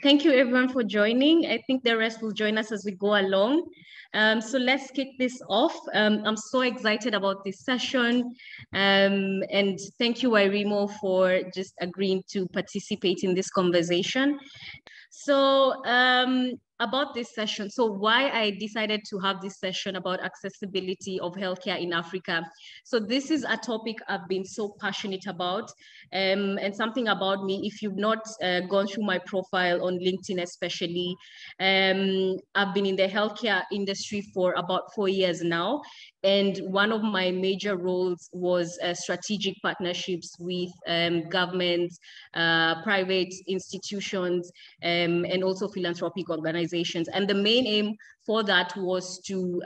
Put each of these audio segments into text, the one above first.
thank you everyone for joining. I think the rest will join us as we go along. So let's kick this off. I'm so excited about this session. And thank you, Wairimu, for just agreeing to participate in this conversation. So about this session, so why I decided to have this session about accessibility of healthcare in Africa. So this is a topic I've been so passionate about, and something about me, if you've not gone through my profile on LinkedIn especially, I've been in the healthcare industry for about 4 years now. And one of my major roles was strategic partnerships with governments, private institutions, and also philanthropic organizations. And the main aim for that was to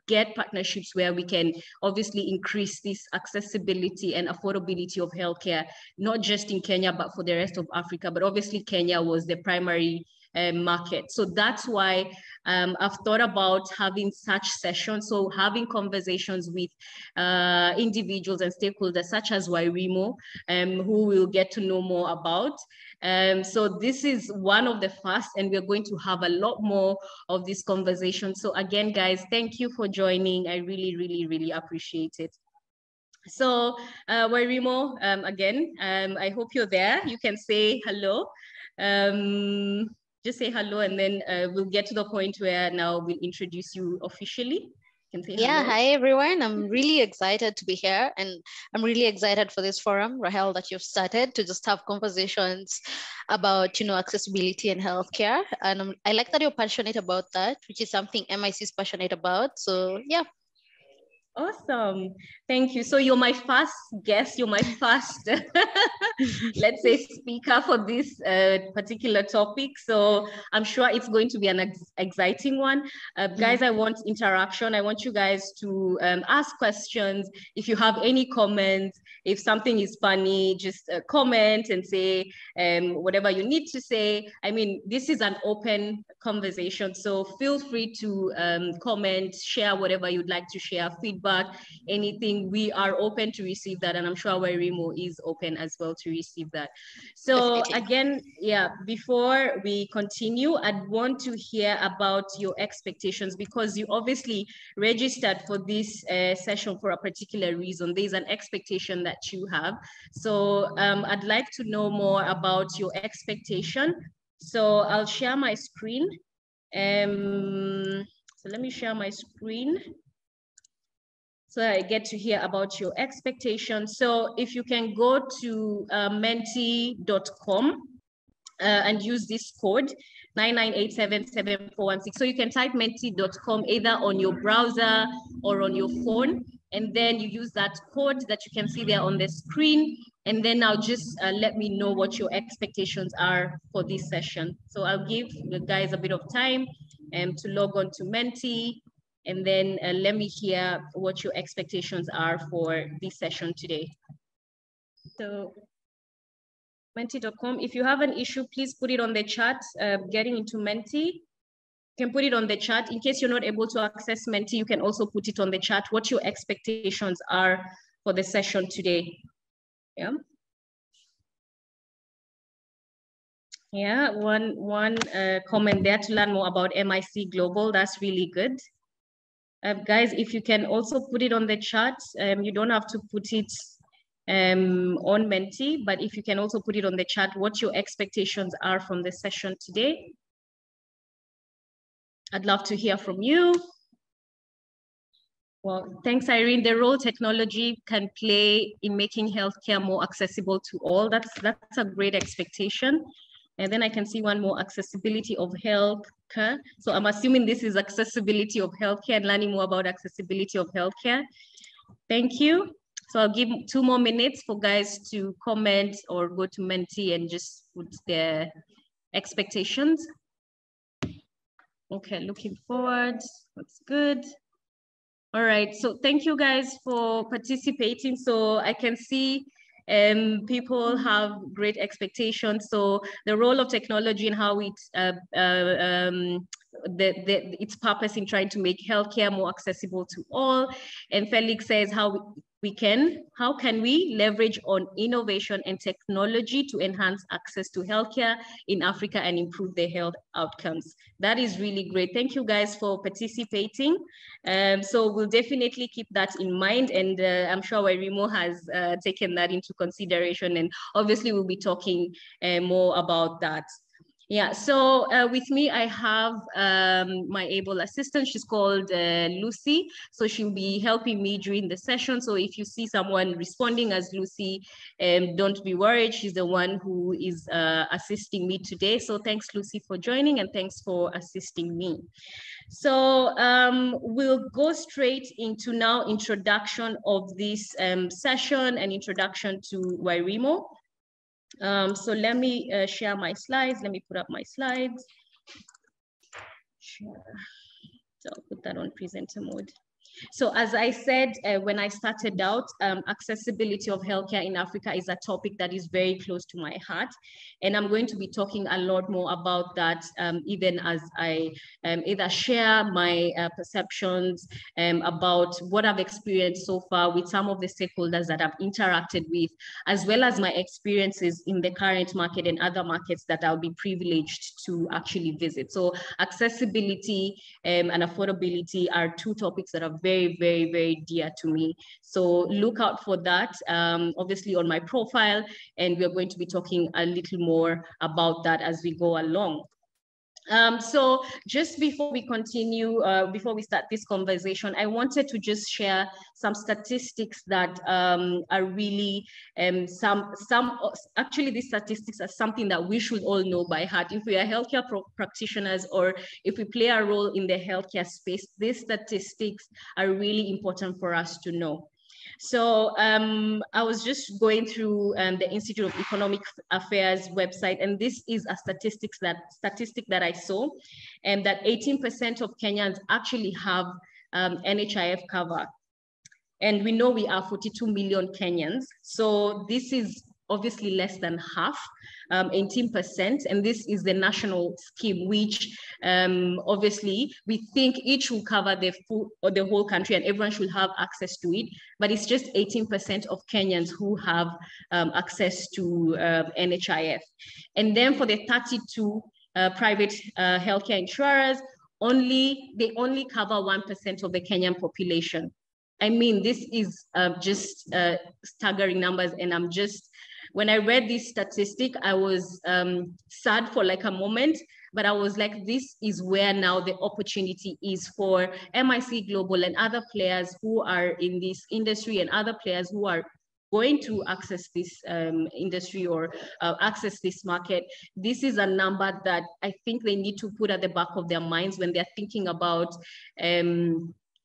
get partnerships where we can obviously increase this accessibility and affordability of healthcare, not just in Kenya, but for the rest of Africa. But obviously Kenya was the primary market. So that's why I've thought about having such sessions. So having conversations with individuals and stakeholders such as Wairimu, who we'll get to know more about. So this is one of the first, and we're going to have a lot more of this conversation. So again, guys, thank you for joining. I really, really, really appreciate it. So Wairimu, again, I hope you're there. You can say hello. Just say hello, and then we'll get to the point where now we'll introduce you officially. You can say yeah, hello. hi everyone. I'm really excited to be here, and I'm really excited for this forum, Rahel, that you've started to just have conversations about, accessibility and healthcare. And I like that you're passionate about that, which is something MIC is passionate about. So yeah. Awesome. Thank you. So you're my first guest, you're my first, let's say, speaker for this particular topic. So I'm sure it's going to be an exciting one. Guys, I want interaction. I want you guys to ask questions. If you have any comments, if something is funny, just comment and say whatever you need to say. I mean, this is an open conversation, so feel free to comment, share whatever you'd like to share, feedback, anything. We are open to receive that, and I'm sure Wairimu is open as well to receive that. So Definitely. again, yeah, before we continue, I'd want to hear about your expectations, because you obviously registered for this session for a particular reason. There's an expectation that you have. So I'd like to know more about your expectation. So I'll share my screen. So let me share my screen so I get to hear about your expectations. So if you can go to menti.com and use this code 99877416. So you can type menti.com either on your browser or on your phone, and then you use that code that you can see there on the screen. And then now just let me know what your expectations are for this session. So I'll give the guys a bit of time to log on to Menti, and then let me hear what your expectations are for this session today. So Menti.com. If you have an issue, please put it on the chat. Getting into Menti, you can put it on the chat. In case you're not able to access Menti, you can also put it on the chat what your expectations are for the session today. Yeah. Yeah, one comment there to learn more about MIC Global. That's really good. Guys, if you can also put it on the chat, you don't have to put it on Menti, but if you can also put it on the chat what your expectations are from the session today. I'd love to hear from you. Well, thanks, Irene. The role technology can play in making healthcare more accessible to all. That's a great expectation. And then I can see one more, accessibility of healthcare. So I'm assuming this is accessibility of healthcare and learning more about accessibility of healthcare. Thank you. So I'll give 2 more minutes for guys to comment or go to Menti and just put their expectations. Okay, looking forward. That's good. All right, so thank you guys for participating. So I can see people have great expectations. So the role of technology and how it its purpose in trying to make healthcare more accessible to all. And Felix says how how can we leverage on innovation and technology to enhance access to healthcare in Africa and improve their health outcomes? That is really great. Thank you guys for participating. So we'll definitely keep that in mind, and I'm sure Wairimu has taken that into consideration, and obviously we'll be talking more about that. Yeah, so with me, I have my able assistant. She's called Lucy. So she'll be helping me during the session. So if you see someone responding as Lucy, don't be worried. She's the one who is assisting me today. So thanks, Lucy, for joining, and thanks for assisting me. So we'll go straight into now introduction of this session and introduction to Wairimu. So let me share my slides. Let me put up my slides. Sure. So I'll put that on presenter mode. So as I said, when I started out, accessibility of healthcare in Africa is a topic that is very close to my heart. And I'm going to be talking a lot more about that, even as I either share my perceptions about what I've experienced so far with some of the stakeholders that I've interacted with, as well as my experiences in the current market and other markets that I'll be privileged to actually visit. So accessibility and affordability are two topics that are very, very, very dear to me. So look out for that, obviously on my profile, and we're going to be talking a little more about that as we go along. So just before we continue, before we start this conversation, I wanted to just share some statistics that are really, actually these statistics are something that we should all know by heart. If we are healthcare practitioners or if we play a role in the healthcare space, these statistics are really important for us to know. So I was just going through the Institute of Economic Affairs website, and this is a statistic that I saw, and that 18% of Kenyans actually have NHIF cover. And we know we are 42 million Kenyans. So this is obviously less than half, 18%. And this is the national scheme, which obviously we think each will cover the full or the whole country and everyone should have access to it. But it's just 18% of Kenyans who have access to NHIF. And then for the 32 private healthcare insurers, they only cover 1% of the Kenyan population. I mean, this is just staggering numbers. And when I read this statistic, I was sad for like a moment, but I was like, this is where now the opportunity is for MIC Global and other players who are in this industry and other players who are going to access this industry or access this market. This is a number that I think they need to put at the back of their minds when they're thinking about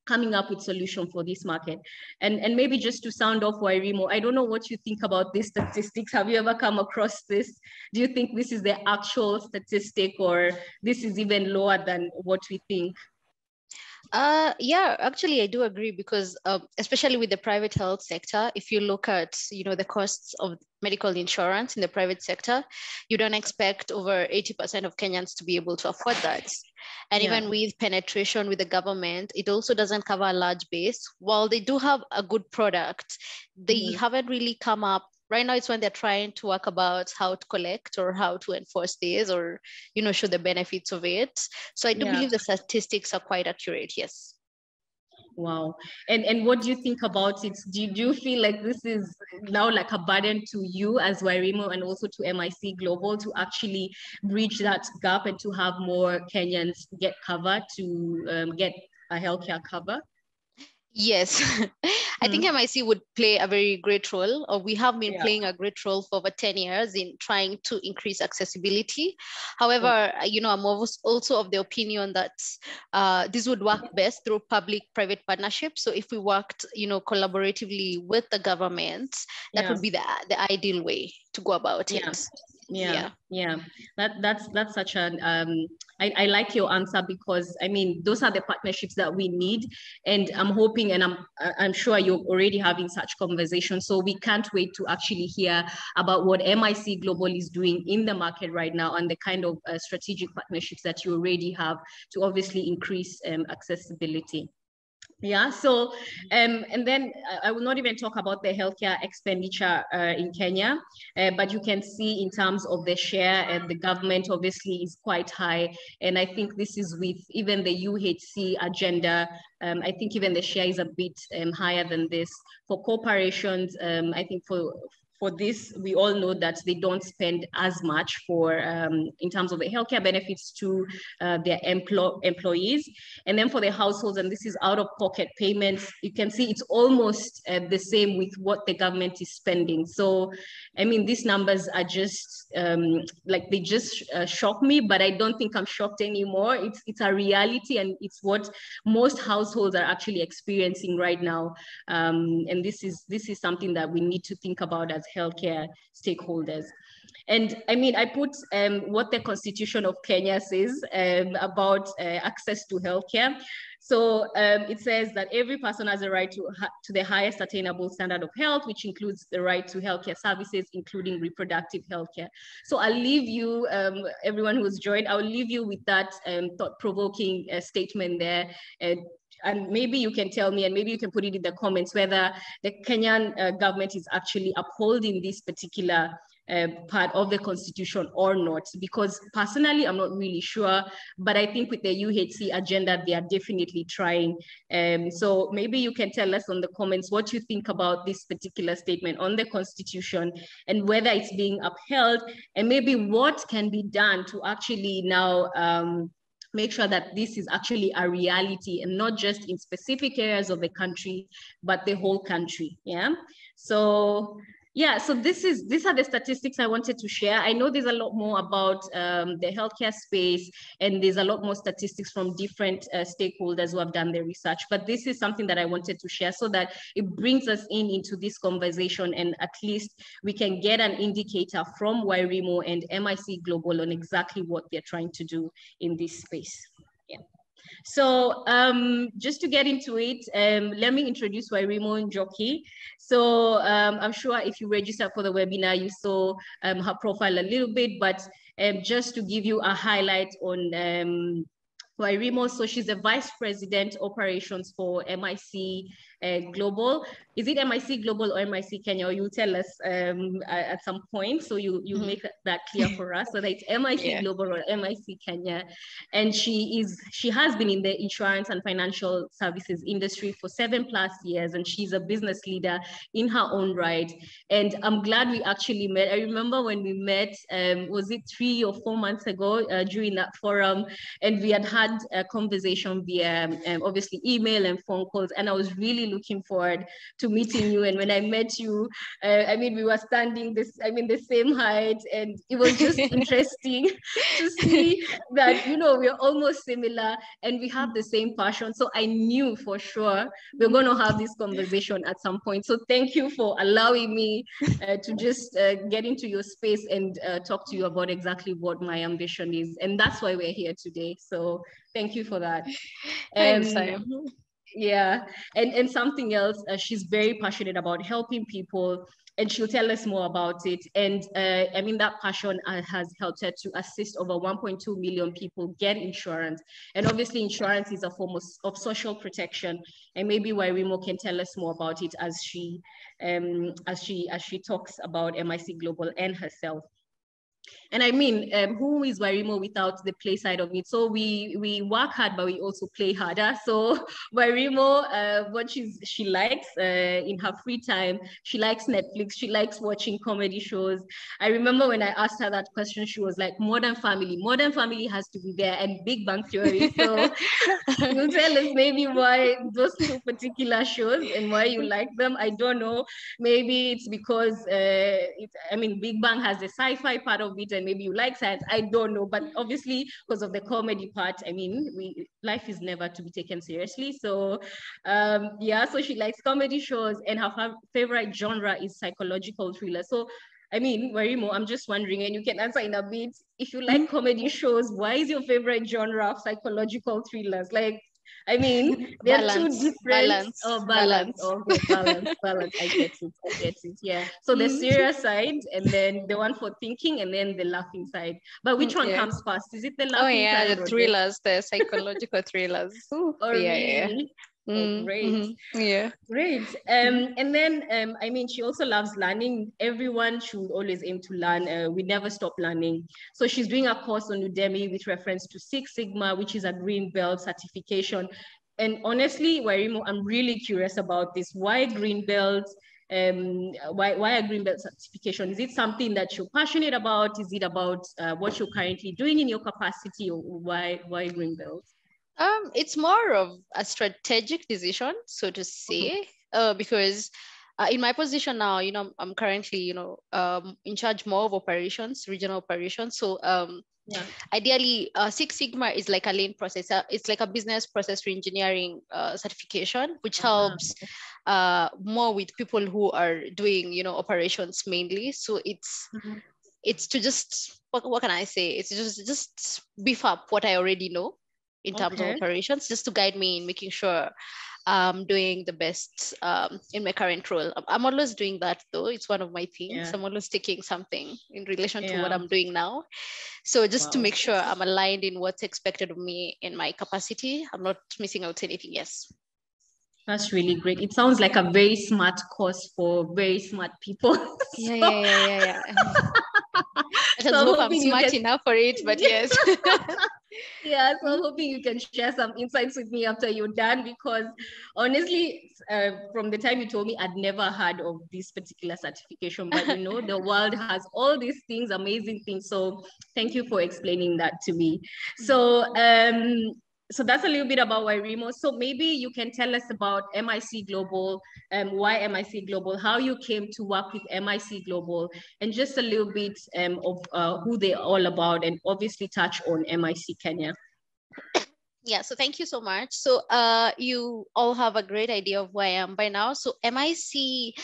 coming up with solution for this market. And maybe just to sound off Wairimu, I don't know what you think about these statistics. Have you ever come across this? Do you think this is the actual statistic or this is even lower than what we think? Yeah, actually, I do agree because especially with the private health sector, if you look at, the costs of medical insurance in the private sector, you don't expect over 80% of Kenyans to be able to afford that. And even with penetration with the government, it also doesn't cover a large base. While they do have a good product, they haven't really come up. Right now, it's when they're trying to work about how to collect or how to enforce this or, show the benefits of it. So I do believe the statistics are quite accurate, yes. Wow. And what do you think about it? Do you feel like this is now like a burden to you as Wairimu and also to MIC Global to actually bridge that gap and to have more Kenyans get cover, to get a healthcare cover? Yes, I think MIC would play a very great role, or we have been playing a great role for over 10 years in trying to increase accessibility. However, I'm also of the opinion that this would work best through public-private partnerships. So if we worked, collaboratively with the government, that would be the ideal way to go about it. Yeah. That's such an I like your answer, because I mean those are the partnerships that we need, and I'm hoping and I'm sure you're already having such conversations, so we can't wait to actually hear about what MIC Global is doing in the market right now and the kind of strategic partnerships that you already have to obviously increase accessibility. Yeah, so and then I will not even talk about the healthcare expenditure in Kenya, but you can see in terms of the share, and the government obviously is quite high. And I think this is with even the UHC agenda. I think even the share is a bit higher than this. For corporations, I think for this, we all know that they don't spend as much for in terms of the healthcare benefits to their employees. And then for the households, and this is out of pocket payments, you can see it's almost the same with what the government is spending. So, I mean, these numbers are just like they just shock me, but I don't think I'm shocked anymore. It's a reality, and it's what most households are actually experiencing right now. And this is something that we need to think about as healthcare stakeholders. And I mean, I put what the Constitution of Kenya says about access to healthcare. So it says that every person has a right to the highest attainable standard of health, which includes the right to healthcare services, including reproductive healthcare. So I'll leave you, everyone who's joined, I'll leave you with that thought-provoking statement there. And maybe you can tell me, and maybe you can put it in the comments, whether the Kenyan government is actually upholding this particular part of the constitution or not, because personally I'm not really sure, but I think with the UHC agenda they are definitely trying. So maybe you can tell us on the comments what you think about this particular statement on the constitution, and whether it's being upheld, and maybe what can be done to actually now make sure that this is actually a reality, and not just in specific areas of the country, but the whole country. Yeah. So yeah, so these are the statistics I wanted to share. I know there's a lot more about the healthcare space, and there's a lot more statistics from different stakeholders who have done their research, but this is something that I wanted to share so that it brings us into this conversation, and at least we can get an indicator from Wairimu and MIC Global on exactly what they're trying to do in this space. Yeah. So just to get into it, let me introduce Wairimu Njoki. So I'm sure if you registered for the webinar, you saw her profile a little bit, but just to give you a highlight on Wairimu. So she's a Vice President Operations for MIC Global. Is it MIC Global or MIC Kenya? Or you'll tell us at some point. So you make that clear for us. So that it's MIC Global or MIC Kenya. And she has been in the insurance and financial services industry for 7+ years, and she's a business leader in her own right. And I'm glad we actually met. I remember when we met, was it 3 or 4 months ago during that forum, and we had a conversation via obviously email and phone calls, and I was really looking forward to meeting you. And when I met you, I mean, we were standing the same height, and it was just interesting to see that, you know, we're almost similar and we have the same passion. So I knew for sure we're going to have this conversation at some point. So thank you for allowing me to just get into your space and talk to you about exactly what my ambition is. And that's why we're here today. So thank you for that. Thanks, Sam. Yeah, and something else, she's very passionate about helping people, and she'll tell us more about it. And I mean, that passion has helped her to assist over 1.2 million people get insurance. And obviously insurance is a form of social protection. And maybe Wairimu can tell us more about it as she talks about MIC Global and herself. And I mean, who is Wairimu without the play side of it? So we work hard, but we also play harder. So Wairimu, what she likes in her free time, she likes Netflix. She likes watching comedy shows. I remember when I asked her that question, she was like, Modern Family. Modern Family has to be there, and Big Bang Theory. So you'll tell us maybe why those two particular shows and why you like them. I don't know. Maybe it's because Big Bang has the sci-fi part of it, and maybe you like science. I don't know, but obviously because of the comedy part, I mean, life is never to be taken seriously. So yeah, so she likes comedy shows, and her favorite genre is psychological thriller. So I mean, Wairimu, I'm just wondering, and you can answer in a bit, if you like comedy shows, why is your favorite genre of psychological thrillers? Like, I mean, they're two different. Balance. Okay, balance. I get it. Yeah. So the serious side, and then the one for thinking, and then the laughing side. But which one comes first? Is it the laughing side? The thrillers, the psychological thrillers. Really? Oh, great. Yeah. Great. And then, I mean, she also loves learning. Everyone should always aim to learn. We never stop learning. So she's doing a course on Udemy with reference to Six Sigma, which is a green belt certification. And honestly, Wairimu, I'm really curious about this. Why green belt? Why a green belt certification? Is it something that you're passionate about? Is it about what you're currently doing in your capacity, or why green belt? It's more of a strategic decision, so to say, because in my position now, I'm currently, in charge more of operations, regional operations. So Yeah. ideally, Six Sigma is like a lean process. It's like a business process reengineering certification, which helps more with people who are doing, operations mainly. So it's to just what can I say? It's just beef up what I already know in terms of Okay. operations, just to guide me in making sure I'm doing the best in my current role. I'm always doing that though. It's one of my things. Yeah. I'm always taking something in relation to what Yeah. I'm doing now. So just to Wow. make sure I'm aligned in what's expected of me in my capacity, I'm not missing out anything. Yes. That's really great. It sounds like a very smart course for very smart people. Yeah, so, yeah, yeah, yeah, yeah. I so just I'm hope I'm hoping you smart can. enough for it, but yes. Yeah, so I'm hoping you can share some insights with me after you're done, because honestly, from the time you told me, I'd never heard of this particular certification. But the world has all these things, amazing things. So thank you for explaining that to me. So so that's a little bit about Wairimu. So maybe you can tell us about MIC Global, why MIC Global, how you came to work with MIC Global, and just a little bit of who they're all about, and obviously touch on MIC Kenya. Yeah, so thank you so much. So you all have a great idea of who I am by now. So MIC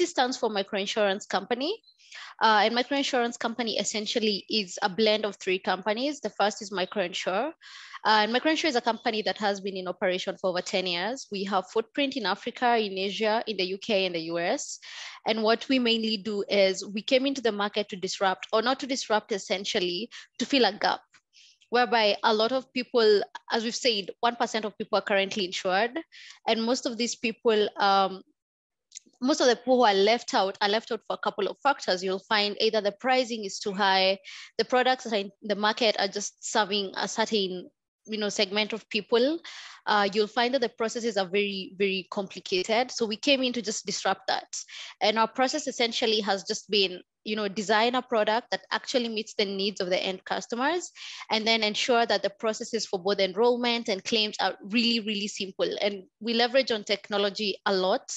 stands for Microinsurance Company. And microinsurance company essentially is a blend of three companies. The first is Microinsure. And Microinsure is a company that has been in operation for over 10 years. We have footprint in Africa, in Asia, in the UK, and the US. And what we mainly do is we came into the market to disrupt, or not to disrupt essentially, to fill a gap whereby a lot of people, as we've said, 1% of people are currently insured. And most of these people, most of the people who are left out for a couple of factors. You'll find either the pricing is too high, the products that are in the market are just serving a certain segment of people. You'll find that the processes are very, very complicated. So we came in to just disrupt that. And our process essentially has just been, design a product that actually meets the needs of the end customers, and then ensure that the processes for both enrollment and claims are really, really simple. And we leverage on technology a lot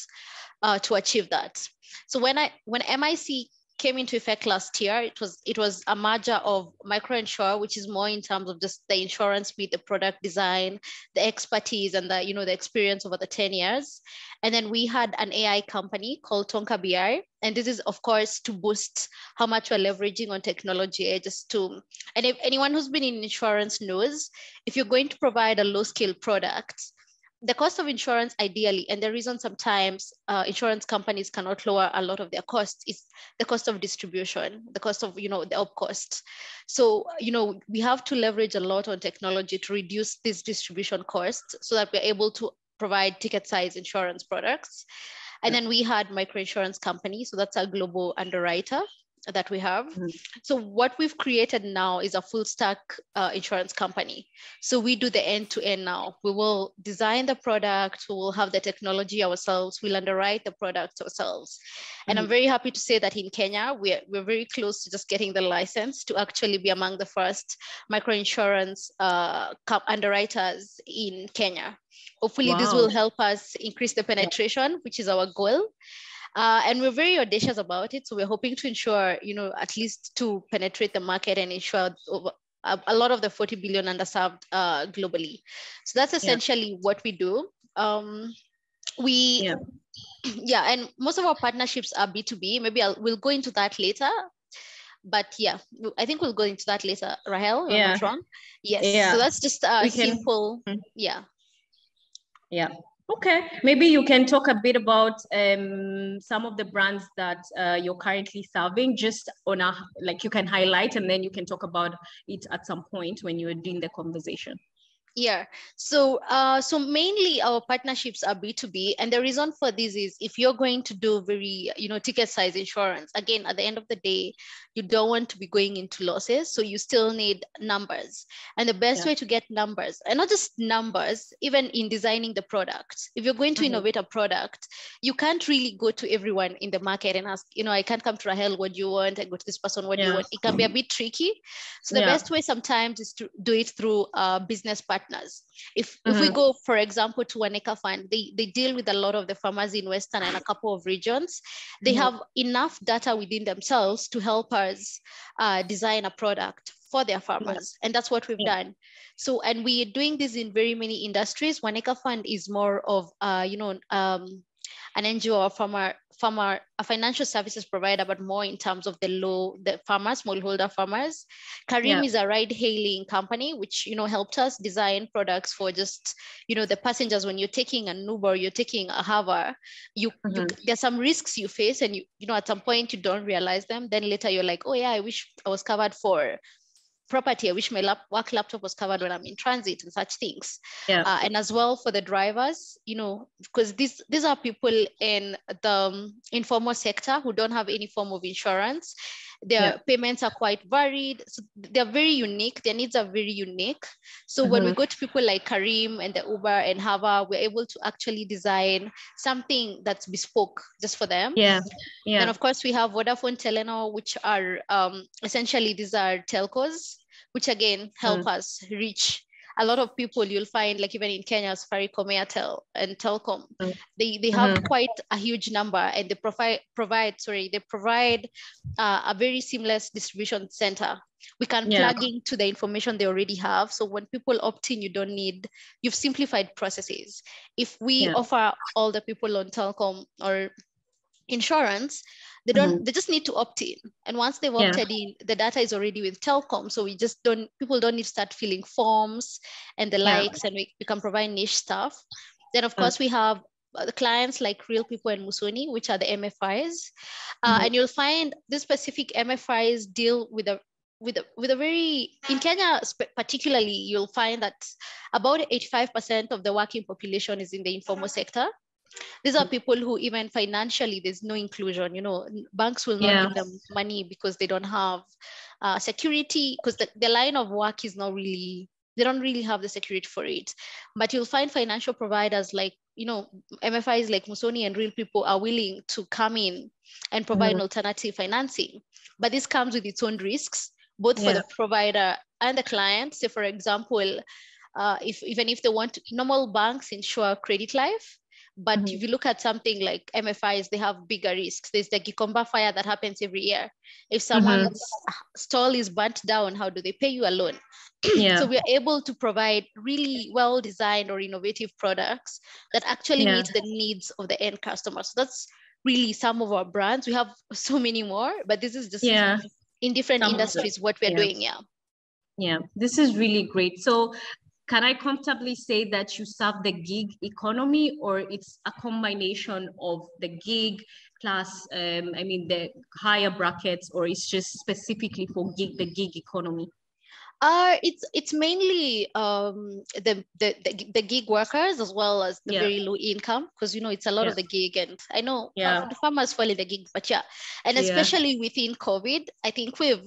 to achieve that. So when MIC came into effect last year, it was a merger of Microinsure, which is more in terms of just the insurance with the product design, the expertise, and the experience over the 10 years. And then we had an AI company called Tonka BI. And this is, of course, to boost how much we're leveraging on technology. And if anyone who's been in insurance knows, if you're going to provide a low-skill product, the cost of insurance ideally, and the reason sometimes insurance companies cannot lower a lot of their costs, is the cost of distribution, the cost of, the op costs. So, we have to leverage a lot on technology to reduce these distribution costs so that we're able to provide ticket size insurance products. And then we had Microinsurance Company. So that's a global underwriter that we have. So what we've created now is a full stack insurance company. So we do the end to end now. We will design the product, we will have the technology ourselves, we'll underwrite the product ourselves. And I'm very happy to say that in Kenya, we're very close to just getting the license to actually be among the first microinsurance underwriters in Kenya. Hopefully this will help us increase the penetration, which is our goal. And we're very audacious about it. So we're hoping to ensure, at least to penetrate the market and ensure a lot of the 40 billion underserved globally. So that's essentially what we do. And most of our partnerships are B2B. Maybe we'll go into that later. But yeah, I think we'll go into that later, Rahel, if I'm not wrong. Yes, so that's just simple. Yeah. Yeah. Okay, maybe you can talk a bit about some of the brands that you're currently serving, just on you can highlight, and then you can talk about it at some point when you're doing the conversation. Yeah. So so mainly our partnerships are B2B. And the reason for this is if you're going to do very, ticket size insurance, again, at the end of the day, you don't want to be going into losses. So you still need numbers. And the best way to get numbers, and not just numbers, even in designing the product. If you're going to innovate a product, you can't really go to everyone in the market and ask, I can't come to Rahel, what do you want? I go to this person, what do you want? It can be a bit tricky. So the best way sometimes is to do it through business partners. If we go, for example, to Waneka Fund, they deal with a lot of the farmers in Western and a couple of regions. They have enough data within themselves to help us design a product for their farmers. And that's what we've done. So, and we are doing this in very many industries. Waneka Fund is more of, an NGO or a financial services provider, but more in terms of the farmers, smallholder farmers. Karim is a ride hailing company, which, helped us design products for just, the passengers. When you're taking an Uber, you're taking a Hover, there's some risks you face, and at some point you don't realize them. Then later you're like, oh yeah, I wish I was covered for property. I wish my work laptop was covered when I'm in transit and such things. And as well for the drivers, because these are people in the informal sector who don't have any form of insurance. Their payments are quite varied. So they're very unique. Their needs are very unique. So when we go to people like Karim and the Uber and Hava, we're able to actually design something that's bespoke just for them. And of course, we have Vodafone, Telenor, which are essentially, these are telcos, which again help us reach a lot of people. You'll find, like, even in Kenya, Safaricom, Airtel, and Telcom, they have quite a huge number, and they provide a very seamless distribution center. We can plug into the information they already have. So when people opt in, you've simplified processes. If we offer all the people on Telcom or insurance, they just need to opt in, and once they've opted in, the data is already with Telcom. So people don't need to start filling forms and the likes, and we can provide niche stuff. Then of course we have the clients like Real People and Musoni, which are the MFIs, and you'll find this specific MFIs deal with a very, in Kenya particularly, you'll find that about 85% of the working population is in the informal sector. These are people who, even financially, there's no inclusion. Banks will not give them money because they don't have security, because the line of work is not really, they don't really have the security for it. But you'll find financial providers like, MFIs like Musoni and Real People are willing to come in and provide alternative financing. But this comes with its own risks, both for the provider and the client. Say, for example, even if they want, normal banks insure credit life. But if you look at something like MFIs, they have bigger risks. There's the Gikomba fire that happens every year. If someone's stall is burnt down, how do they pay you a loan? So we are able to provide really well-designed or innovative products that actually meet the needs of the end customer. So that's really some of our brands. We have so many more, but this is just in different industries what we're doing. Yeah, this is really great. So can I comfortably say that you serve the gig economy, or it's a combination of the gig plus, the higher brackets, or it's just specifically for the gig economy? It's mainly the gig workers, as well as the very low income, because it's a lot of the gig, and I know the farmers fall in the gig, but and especially within COVID, I think we've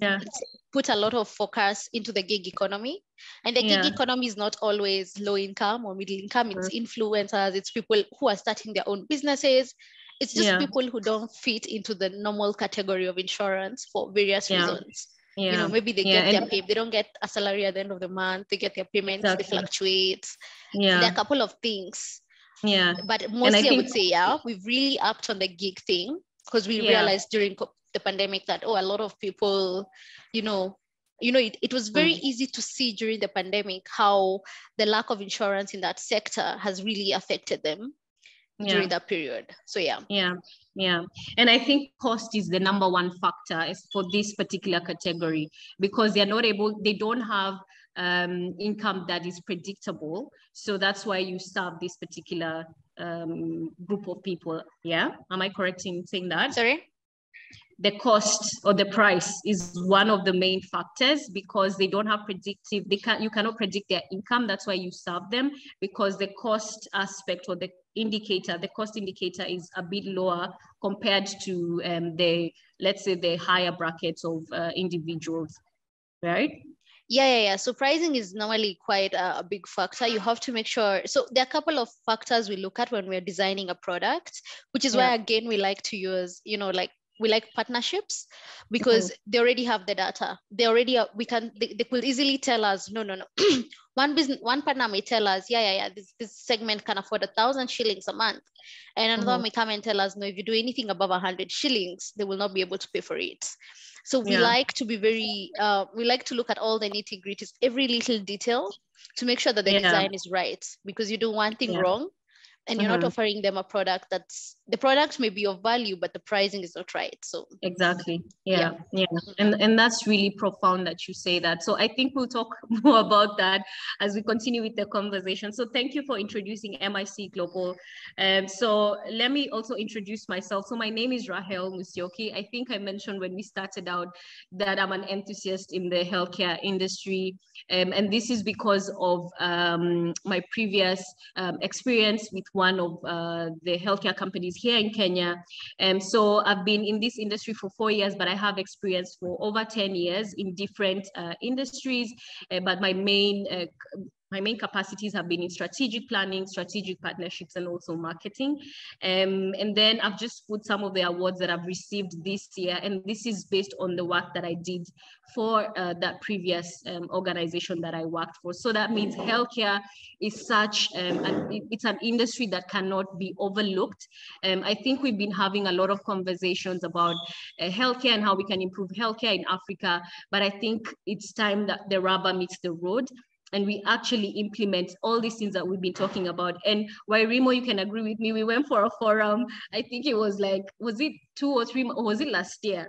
put a lot of focus into the gig economy, and the gig economy is not always low income or middle income. It's influencers, it's people who are starting their own businesses. It's just people who don't fit into the normal category of insurance for various reasons. Maybe they get their pay, they don't get a salary at the end of the month, they get their payments, they fluctuate. So there are a couple of things. But mostly I would say, we've really upped on the gig thing, because we realized during the pandemic that, a lot of people, it was very easy to see during the pandemic how the lack of insurance in that sector has really affected them during that period. So and I think cost is the number one factor for this particular category, because they don't have income that is predictable. So that's why you serve this particular group of people. Am I correct in saying that? Sorry? the cost or the price is one of the main factors, because they don't have you cannot predict their income. That's why you serve them, because the cost aspect or the cost indicator is a bit lower compared to let's say the higher brackets of individuals, right? Yeah. So pricing is normally quite a big factor. You have to make sure. So there are a couple of factors we look at when we're designing a product, which is why, again, we like to use, like we like partnerships, because they already have the data. They already, they could easily tell us, no. One partner may tell us, this segment can afford 1,000 shillings a month. And another may come and tell us, no, if you do anything above 100 shillings, they will not be able to pay for it. So we like to be we like to look at all the nitty gritties, every little detail, to make sure that the design is right, because you do one thing wrong and you're not offering them a product the product may be of value, but the pricing is not right. So exactly. Yeah. And that's really profound that you say that. So I think we'll talk more about that as we continue with the conversation. So thank you for introducing MIC Global. So let me also introduce myself. So my name is Rahel Musyoki. I think I mentioned when we started out that I'm an enthusiast in the healthcare industry. And this is because of my previous experience with one of the healthcare companies here in Kenya. So I've been in this industry for 4 years, but I have experience for over 10 years in different industries. But my main capacities have been in strategic planning, strategic partnerships, and also marketing. And then I've just put some of the awards that I've received this year, and this is based on the work that I did for that previous organization that I worked for. So that means healthcare is it's an industry that cannot be overlooked. I think we've been having a lot of conversations about healthcare and how we can improve healthcare in Africa, but I think it's time that the rubber meets the road and we actually implement all these things that we've been talking about. And Wairimu, you can agree with me, we went for a forum, I think it was like, was it 2 or 3, or was it last year?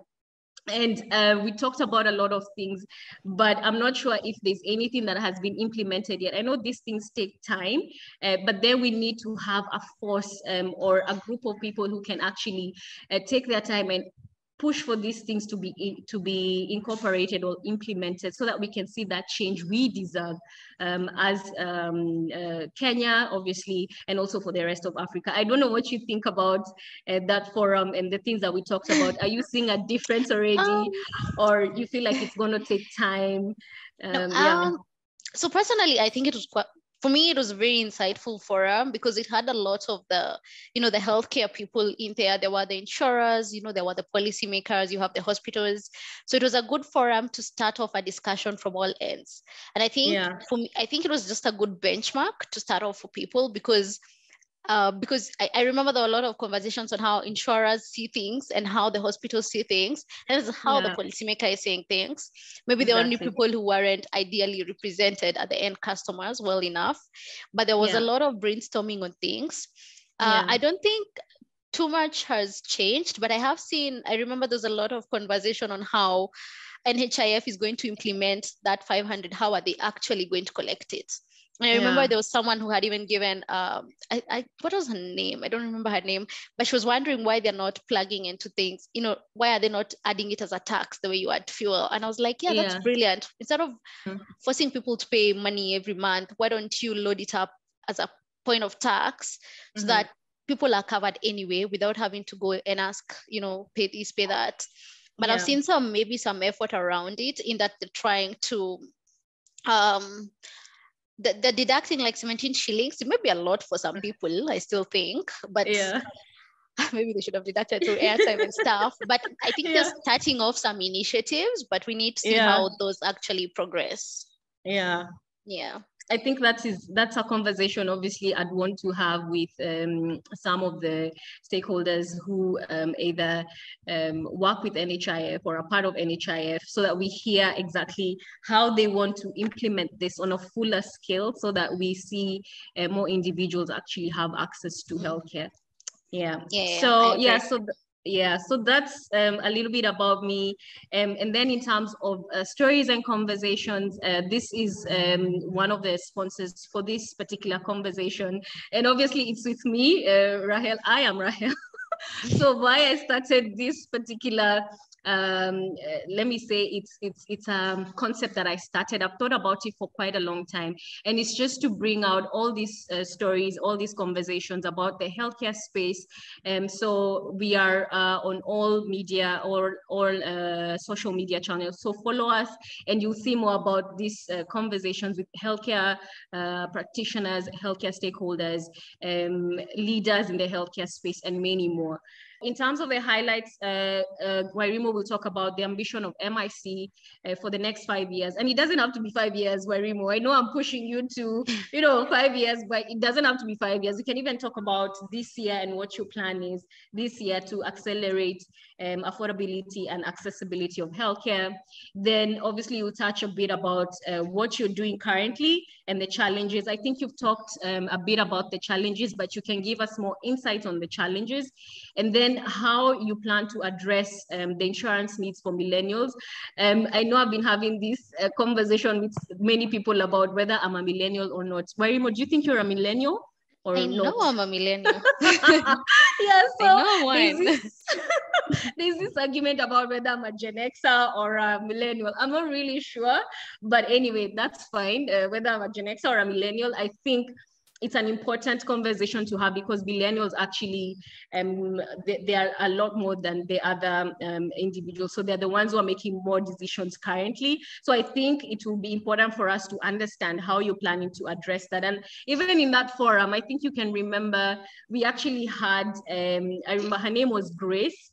And we talked about a lot of things, but I'm not sure if there's anything that has been implemented yet. I know these things take time, but then we need to have a force or a group of people who can actually take their time and push for these things to be incorporated or implemented, so that we can see that change we deserve as Kenya, obviously, and also for the rest of Africa. I don't know what you think about that forum and the things that we talked about. Are you seeing a difference already, or you feel like it's going to take time? So personally, I think it was for me, it was a very insightful forum, because it had a lot of the healthcare people in there. There were the insurers, there were the policymakers, you have the hospitals. So it was a good forum to start off a discussion from all ends. And I think for me, I think it was just a good benchmark to start off for people, because I remember there were a lot of conversations on how insurers see things and how the hospitals see things, and how the policymaker is saying things. Maybe the only people who weren't ideally represented are the end customers well enough, but there was a lot of brainstorming on things. I don't think too much has changed, but I remember there's a lot of conversation on how NHIF is going to implement that 500. How are they actually going to collect it? And I remember there was someone who had even given, what was her name? I don't remember her name, but she was wondering why they're not plugging into things. Why are they not adding it as a tax the way you add fuel? And I was like, that's brilliant. Instead of forcing people to pay money every month, why don't you load it up as a point of tax so that people are covered anyway without having to go and ask, pay this, pay that. But I've seen maybe some effort around it, in that they're trying to, the deducting like 17 shillings, it may be a lot for some people, I still think, but maybe they should have deducted through airtime and stuff. But I think they're starting off some initiatives, but we need to see how those actually progress. I think that's a conversation obviously I'd want to have with some of the stakeholders who either work with NHIF or are part of NHIF, so that we hear exactly how they want to implement this on a fuller scale, so that we see more individuals actually have access to healthcare. So that's a little bit about me. And then in terms of stories and conversations, this is one of the sponsors for this particular conversation. And obviously it's with me, Rahel. I am Rahel. So why I started this particular let me say it's a concept that I started. I've thought about it for quite a long time, and it's just to bring out all these stories, all these conversations about the healthcare space. So we are on all media or all social media channels. So follow us, and you'll see more about these conversations with healthcare practitioners, healthcare stakeholders, leaders in the healthcare space, and many more. In terms of the highlights, Wairimu will talk about the ambition of MIC for the next 5 years. And it doesn't have to be 5 years, Wairimu. I know I'm pushing you to, 5 years, but it doesn't have to be 5 years. You can even talk about this year and what your plan is this year to accelerate affordability and accessibility of healthcare. Then obviously you'll touch a bit about what you're doing currently and the challenges. I think you've talked a bit about the challenges, but you can give us more insight on the challenges. And then how you plan to address the insurance needs for millennials. I know I've been having this conversation with many people about whether I'm a millennial or not. Wairimu, do you think you're a millennial? Or I know not? I'm a millennial. Yeah, so I know one. there's this argument about whether I'm a Gen Xer or a millennial. I'm not really sure, but anyway, that's fine. Whether I'm a Gen Xer or a millennial, I think it's an important conversation to have because millennials actually, they are a lot more than the other individuals. So they're the ones who are making more decisions currently. So I think it will be important for us to understand how you're planning to address that. And even in that forum, I think you can remember, we actually had, I remember her name was Grace,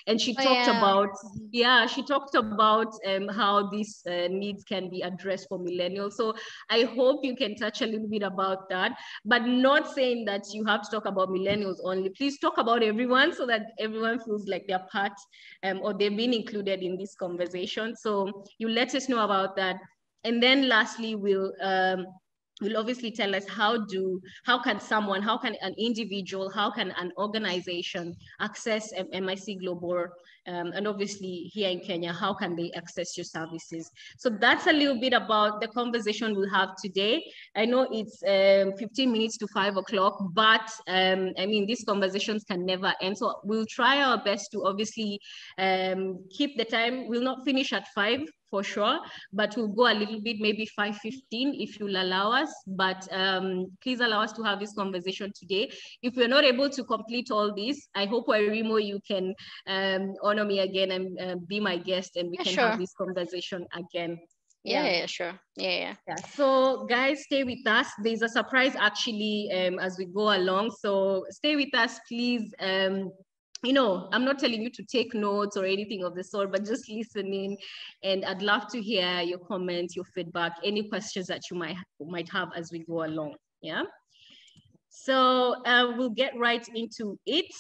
and she talked about, she talked about how these needs can be addressed for millennials. So I hope you can touch a little bit about that, but not saying that you have to talk about millennials only. Please talk about everyone so that everyone feels like they're part or they've been included in this conversation. So you let us know about that. And then lastly, we'll obviously tell us how can an individual, how can an organization access MIC Global, and obviously here in Kenya, how can they access your services? So that's a little bit about the conversation we'll have today. I know it's 15 minutes to 5 o'clock, but I mean, these conversations can never end. So we'll try our best to obviously keep the time. We'll not finish at 5 for sure, but we'll go a little bit, maybe 5:15 if you'll allow us. But please allow us to have this conversation today. If we're not able to complete all this, I hope, Wairimu, you can honor me again and be my guest, and we can have this conversation again. Yeah, sure. Yeah. So guys, stay with us. There's a surprise actually as we go along. So stay with us, please. I'm not telling you to take notes or anything of the sort, but just listening. And I'd love to hear your comments, your feedback, any questions that you might have as we go along. Yeah. So we'll get right into it.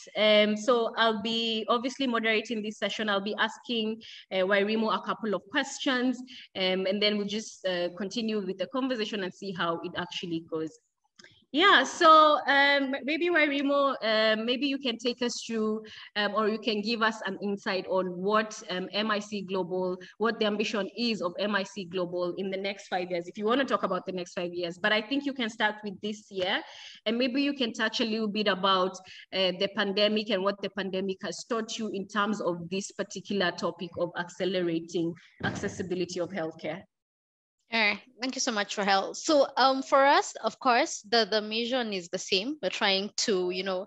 So I'll be obviously moderating this session. I'll be asking Wairimu a couple of questions, and then we'll just continue with the conversation and see how it actually goes. Yeah, so maybe Wairimu, maybe you can take us through or you can give us an insight on what MIC Global, what the ambition is of MIC Global in the next 5 years, if you want to talk about the next 5 years. But I think you can start with this year, and maybe you can touch a little bit about the pandemic and what the pandemic has taught you in terms of this particular topic of accelerating accessibility of healthcare. All right. Thank you so much, Rahel. So for us, of course, the mission is the same. We're trying to,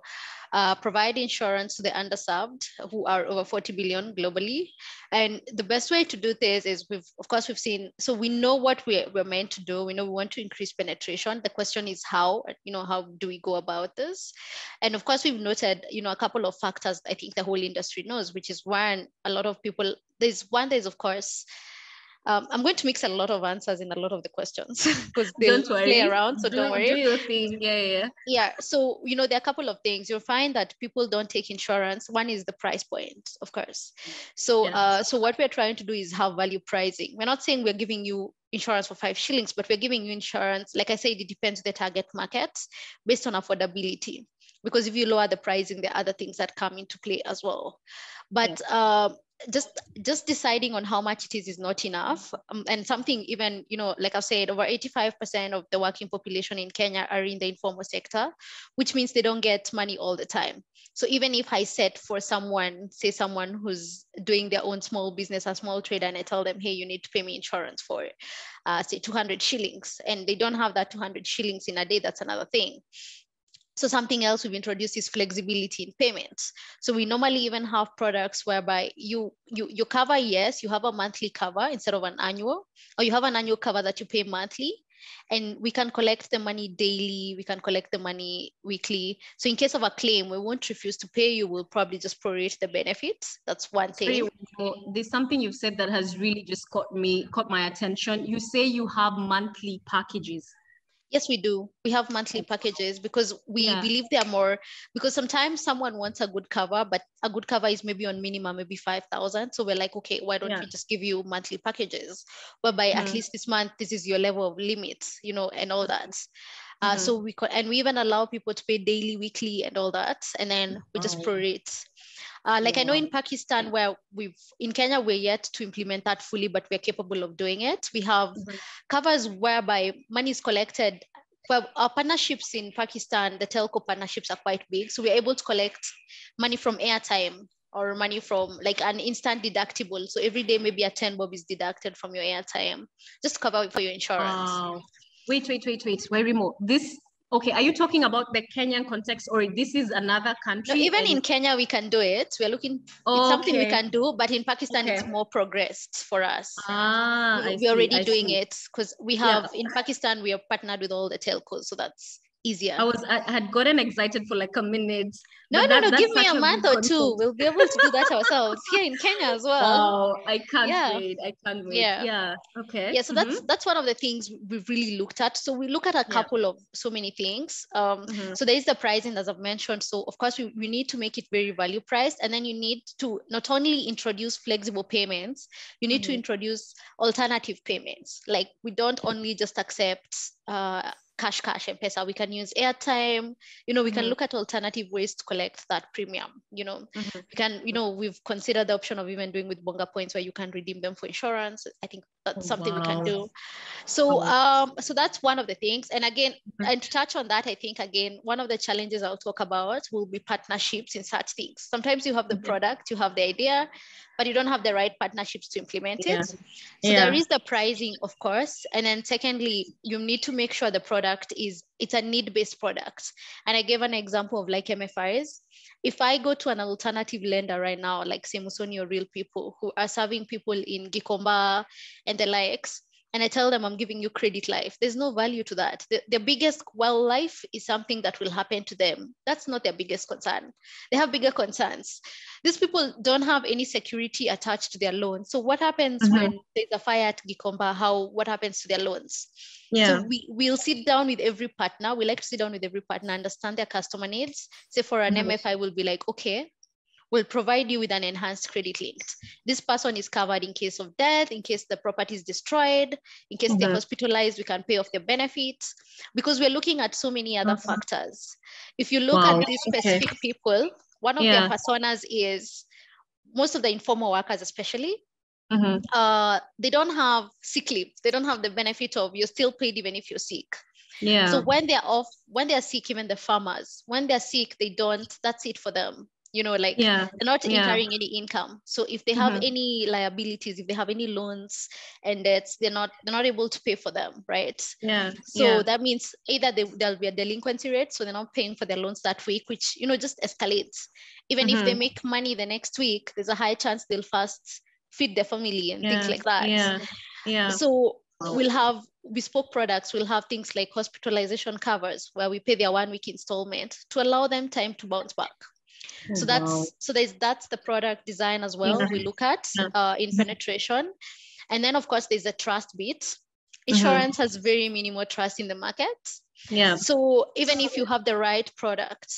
provide insurance to the underserved, who are over 40 billion globally. And the best way to do this is we've seen, so we know what we're meant to do. We know we want to increase penetration. The question is how do we go about this? And of course, we've noted, a couple of factors I think the whole industry knows, which is one, a lot of people, there's of course, I'm going to mix a lot of answers in a lot of the questions because they'll play around, so don't worry. Do your thing, Yeah, so, there are a couple of things. You'll find that people don't take insurance. One is the price point, of course. So, so what we're trying to do is have value pricing. We're not saying we're giving you insurance for 5 shillings, but we're giving you insurance. Like I said, it depends on the target market based on affordability. because if you lower the pricing, there are other things that come into play as well. But just deciding on how much it is not enough. And something even, like I've said, over 85% of the working population in Kenya are in the informal sector, which means they don't get money all the time. So even if I set for someone, say someone who's doing their own small business, a small trader, and I tell them, hey, you need to pay me insurance for, say 200 shillings, and they don't have that 200 shillings in a day, that's another thing. So something else we've introduced is flexibility in payments. So we normally even have products whereby you cover, yes, you have a monthly cover instead of an annual, or you have an annual cover that you pay monthly, and we can collect the money daily, we can collect the money weekly. So in case of a claim, we won't refuse to pay you, we'll probably just prorate the benefits. That's one thing. Sorry, there's something you've said that has really just caught my attention. You say you have monthly packages. Yes, we do. We have monthly packages because we believe they are more, because sometimes someone wants a good cover, but a good cover is maybe on minimum, maybe 5,000. So we're like, okay, why don't we just give you monthly packages, whereby at least this month, this is your level of limits, and all that. So we even allow people to pay daily, weekly, and all that. And then we just prorate. Like I know in Pakistan, where in Kenya, we're yet to implement that fully, but we're capable of doing it. We have covers whereby money is collected. Well, our partnerships in Pakistan, the telco partnerships are quite big. So we're able to collect money from airtime or money from like an instant deductible. So every day, maybe a 10 bob is deducted from your airtime, just to cover for your insurance. Wait. Wairimu, okay, are you talking about the Kenyan context, or this is another country? No, even in Kenya, we can do it. We're looking, it's something we can do, but in Pakistan, it's more progressed for us. We're already doing it because we have, in Pakistan, we are partnered with all the telcos, so that's easier. I had gotten excited for like a minute. No, give me a month or two. We'll be able to do that ourselves here in Kenya as well. Wow, I can't wait. Yeah. Okay. Yeah, so that's one of the things we've really looked at. So we look at a couple of so many things. So there is the pricing, as I've mentioned. So of course we need to make it very value priced, and then you need to not only introduce flexible payments, you need to introduce alternative payments. Like we don't only just accept cash M-Pesa. We can use airtime, we can look at alternative ways to collect that premium, we can, we've considered the option of even doing with Bonga points where you can redeem them for insurance. I think that's something we can do. So so that's one of the things. And again, and to touch on that, I think again, one of the challenges I'll talk about will be partnerships in such things. Sometimes you have the product, you have the idea, but you don't have the right partnerships to implement it. So there is the pricing, of course. And then secondly, you need to make sure the product it's a need-based product. And I gave an example of like MFIs. If I go to an alternative lender right now, like say Musoni or Real People, who are serving people in Gikomba and the likes, and I tell them I'm giving you credit life, there's no value to that. The biggest, life is something that will happen to them. That's not their biggest concern. They have bigger concerns. These people don't have any security attached to their loans. So what happens when there's a fire at Gikomba? What happens to their loans? So we'll sit down with every partner. We like to sit down with every partner, understand their customer needs. Say for an MFI, we'll be like, okay, we'll provide you with an enhanced credit linked. This person is covered in case of death, in case the property is destroyed, in case they're hospitalized, we can pay off their benefits, because we're looking at so many other factors. If you look at these specific people, one of their personas is most of the informal workers, especially, they don't have sick leave. They don't have the benefit of you're still paid even if you're sick. So when they're off, when they're sick, even the farmers, when they're sick, that's it for them. They're not incurring any income. So if they have any liabilities, if they have any loans and debts, they're not able to pay for them, right? So that means either there'll be a delinquency rate, so they're not paying for their loans that week, which just escalates. Even if they make money the next week, there's a high chance they'll first feed their family and things like that. So we'll have bespoke products. We'll have things like hospitalization covers, where we pay their 1 week installment to allow them time to bounce back. So that's the product design as well. We look at in penetration. And then of course there's a trust bit. Insurance has very minimal trust in the market. So even if you have the right product,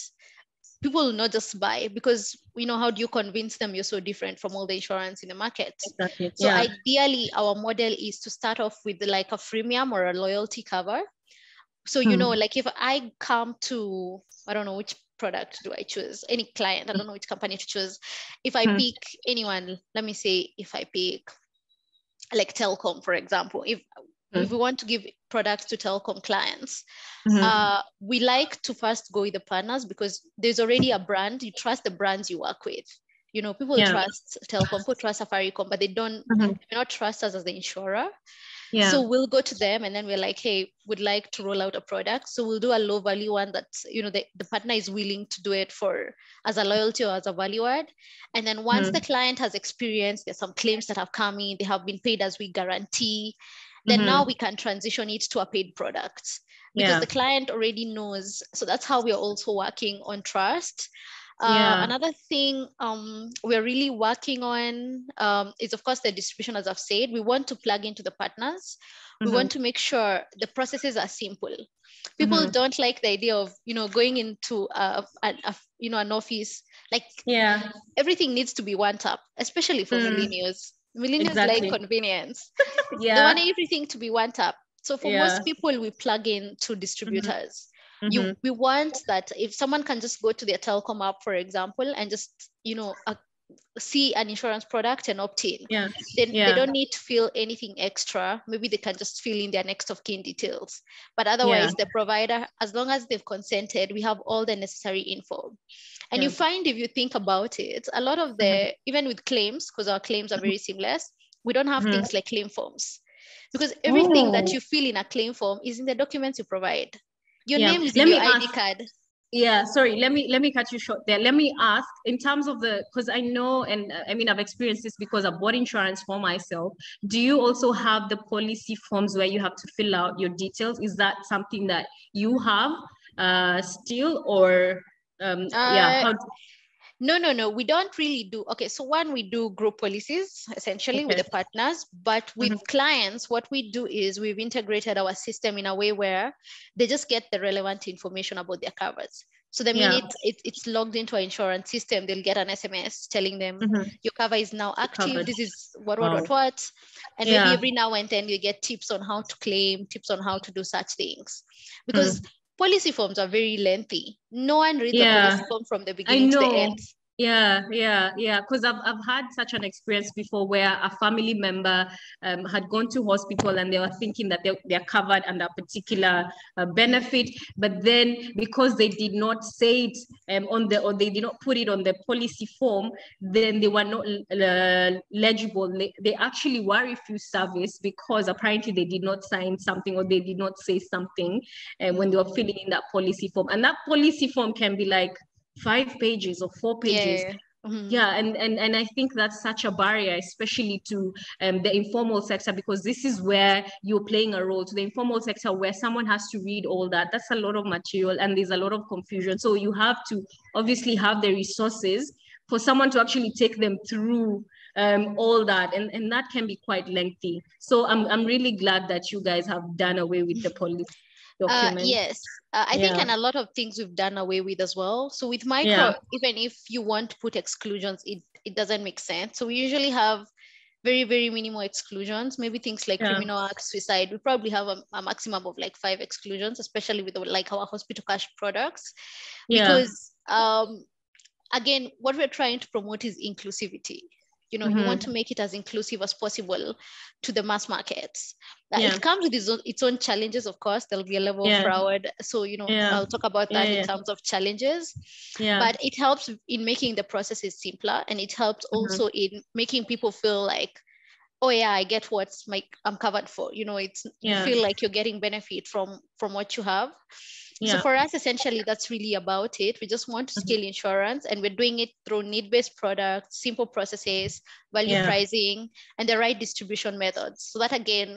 people will not just buy, because how do you convince them you're so different from all the insurance in the market? So ideally our model is to start off with like a freemium or a loyalty cover. So like if I come to, I don't know which product do I choose? Any client, I don't know which company to choose. If I pick anyone, let me say if I pick like telecom, for example, if we want to give products to telecom clients, we like to first go with the partners because there's already a brand. You trust the brands you work with. You know, people trust telecom, people trust Safaricom, but they may not trust us as the insurer. So we'll go to them and then we're like, hey, we'd like to roll out a product. So we'll do a low value one that, you know, the partner is willing to do it for as a loyalty or as a value add. And then once the client has experienced, there's some claims that have come in, they have been paid as we guarantee, then now we can transition it to a paid product because the client already knows. So that's how we're also working on trust. Another thing we're really working on is, of course, the distribution. As I've said, we want to plug into the partners. We want to make sure the processes are simple. People don't like the idea of, you know, going into an office. Like everything needs to be one tap, especially for millennials. Millennials like convenience. They want everything to be one tap. So for most people, we plug in to distributors. We want that if someone can just go to their telecom app, for example, and just, you know, see an insurance product and opt in. They don't need to fill anything extra. Maybe they can just fill in their next of kin details. But otherwise, the provider, as long as they've consented, we have all the necessary info. And you find, if you think about it, a lot of even with claims, because our claims are very seamless, we don't have things like claim forms. Because everything that you fill in a claim form is in the documents you provide. Your name is in your ID card. Yeah, sorry, let me cut you short there. Let me ask, in terms of because I know, and I mean, I've experienced this because I bought insurance for myself. Do you also have the policy forms where you have to fill out your details? Is that something that you have still, or No, we don't really do. Okay, so one, we do group policies essentially with the partners, but with clients, what we do is we've integrated our system in a way where they just get the relevant information about their covers. So the minute it's logged into our insurance system, they'll get an SMS telling them your cover is now active. This is what. And maybe every now and then you get tips on how to claim, tips on how to do such things. Because policy forms are very lengthy. No one reads a policy form from the beginning to the end. Because I've had such an experience before where a family member had gone to hospital and they were thinking that they're covered under a particular benefit, but then because they did not say it or they did not put it on the policy form, then they were not legible. They actually were refused service because apparently they did not sign something or they did not say something when they were filling in that policy form. And that policy form can be like 5 pages or 4 pages. And I think that's such a barrier, especially to the informal sector, because this is where you're playing a role to the informal sector where someone has to read all that. That's a lot of material and there's a lot of confusion. So you have to obviously have the resources for someone to actually take them through all that, and that can be quite lengthy. So I'm really glad that you guys have done away with the policy document. Yes, I think, and a lot of things we've done away with as well. So with micro, even if you want to put exclusions, it doesn't make sense. So we usually have very, very minimal exclusions, maybe things like criminal acts, suicide. We probably have a maximum of like 5 exclusions, especially with like our hospital cash products. Because again, what we're trying to promote is inclusivity. You know, you want to make it as inclusive as possible to the mass markets. It comes with its own challenges, of course. There'll be a level of fraud. So, you know, I'll talk about that in terms of challenges. But it helps in making the processes simpler. And it helps also in making people feel like, oh yeah, I get what I'm covered for. You know, you feel like you're getting benefit from what you have. So for us, essentially, that's really about it. We just want to scale insurance, and we're doing it through need-based products, simple processes, value pricing, and the right distribution methods. So that again,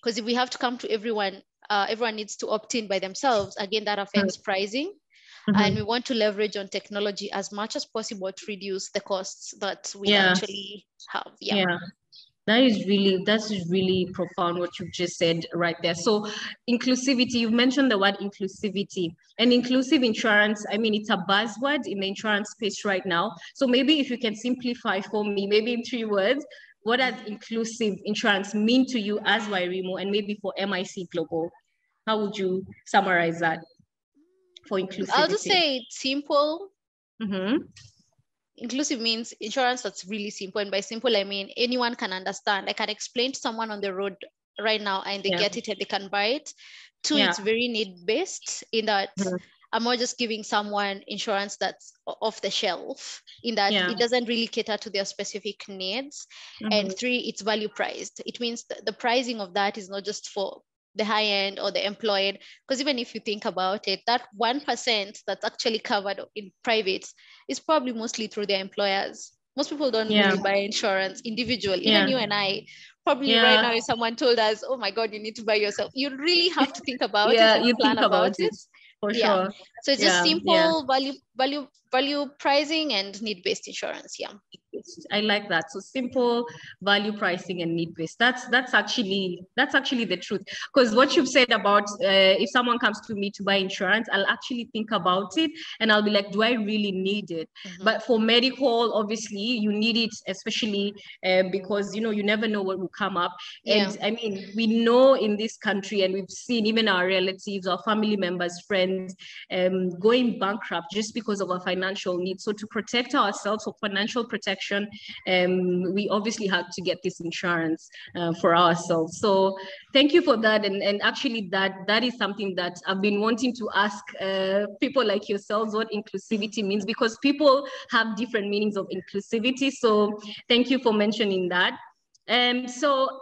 because if we have to come to everyone, everyone needs to opt in by themselves. Again, that affects pricing. And we want to leverage on technology as much as possible to reduce the costs that we actually have. That's really profound what you've just said right there. So inclusivity, you've mentioned the word inclusivity, and inclusive insurance, I mean, it's a buzzword in the insurance space right now. So maybe if you can simplify for me, maybe in 3 words, what does inclusive insurance mean to you as Wairimu, and maybe for MIC Global? How would you summarize that? for inclusivity? I'll just say it's simple. Mm-hmm. Inclusive means insurance that's really simple. And by simple, I mean anyone can understand. I can explain to someone on the road right now and they get it and they can buy it. Two, it's very need-based in that I'm not just giving someone insurance that's off the shelf, in that it doesn't really cater to their specific needs. And three, it's value priced. It means the pricing of that is not just for the high end or the employed, because even if you think about it, that 1% that's actually covered in private is probably mostly through their employers. Most people don't really buy insurance individually. Even you and I, probably right now, if someone told us, oh my God, you need to buy yourself, you really have to think about it and you plan think about it. For sure. So it's just simple value pricing and need-based insurance. I like that. So simple, value pricing, and need-based. That's actually the truth. Because what you've said about if someone comes to me to buy insurance, I'll actually think about it and I'll be like, do I really need it? But for medical, obviously, you need it, especially because you never know what will come up. And I mean, we know in this country, and we've seen even our relatives, our family members, friends, going bankrupt just because of our financial needs. So to protect ourselves, for financial protection, we obviously had to get this insurance for ourselves. So thank you for that. And actually that is something that I've been wanting to ask people like yourselves what inclusivity means, because people have different meanings of inclusivity. So thank you for mentioning that. So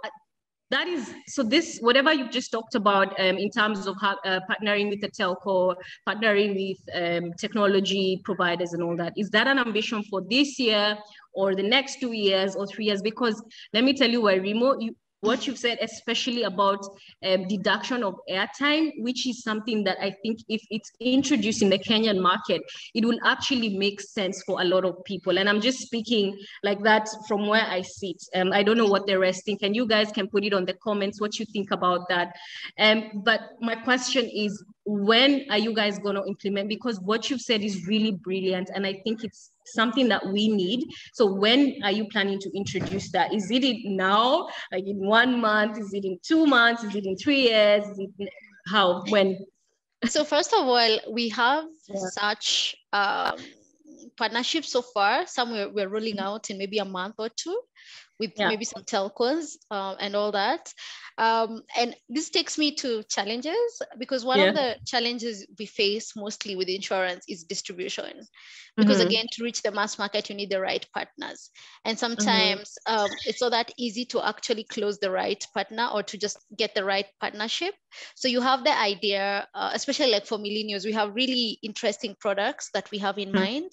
this, whatever you've just talked about in terms of partnering with the telco, partnering with technology providers and all that, is that an ambition for this year or the next 2 years or 3 years? Because let me tell you, Wairimu, what you've said, especially about deduction of airtime, which is something that I think if it's introduced in the Kenyan market, it will actually make sense for a lot of people. And I'm just speaking like that from where I sit. I don't know what the rest think, and you guys can put it on the comments what you think about that. But my question is, when are you guys going to implement? Because what you've said is really brilliant, and I think it's something that we need. So when are you planning to introduce that? Is it now, like in 1 month? Is it in 2 months? Is it in 3 years? Is it how? When? So first of all, we have such partnerships so far. Some we're rolling out in maybe a month or two with maybe some telcos and all that. And this takes me to challenges, because one of the challenges we face mostly with insurance is distribution. Because again, to reach the mass market, you need the right partners. And sometimes it's not that easy to actually close the right partner or to just get the right partnership. So you have the idea, especially like for millennials, we have really interesting products that we have in mind.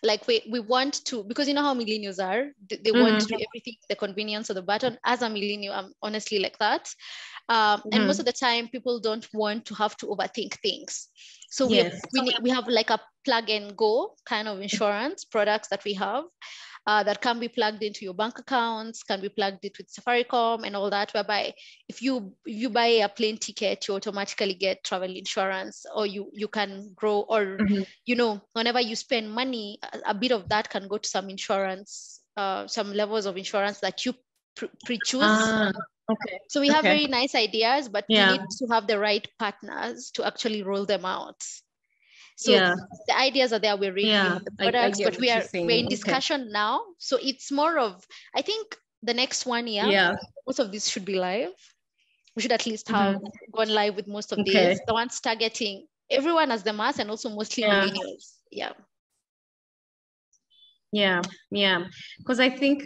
Like we want to, because you know how millennials are, they want to do everything, the convenience of the button. As a millennial, I'm honestly like that. And most of the time, people don't want to have to overthink things. So we have like a plug and go kind of insurance products that we have that can be plugged into your bank accounts, can be plugged into Safaricom and all that, whereby if you buy a plane ticket, you automatically get travel insurance, or you can grow, or whenever you spend money, a bit of that can go to some insurance, some levels of insurance that you pre-choose. So we have very nice ideas, but we need to have the right partners to actually roll them out. So the ideas are there, we're reviewing the products, but we're in discussion now. So it's more of, I think the next 1 year, most of this should be live. We should at least have gone live with most of these. The ones targeting everyone as the mass and also mostly millennials. Because I think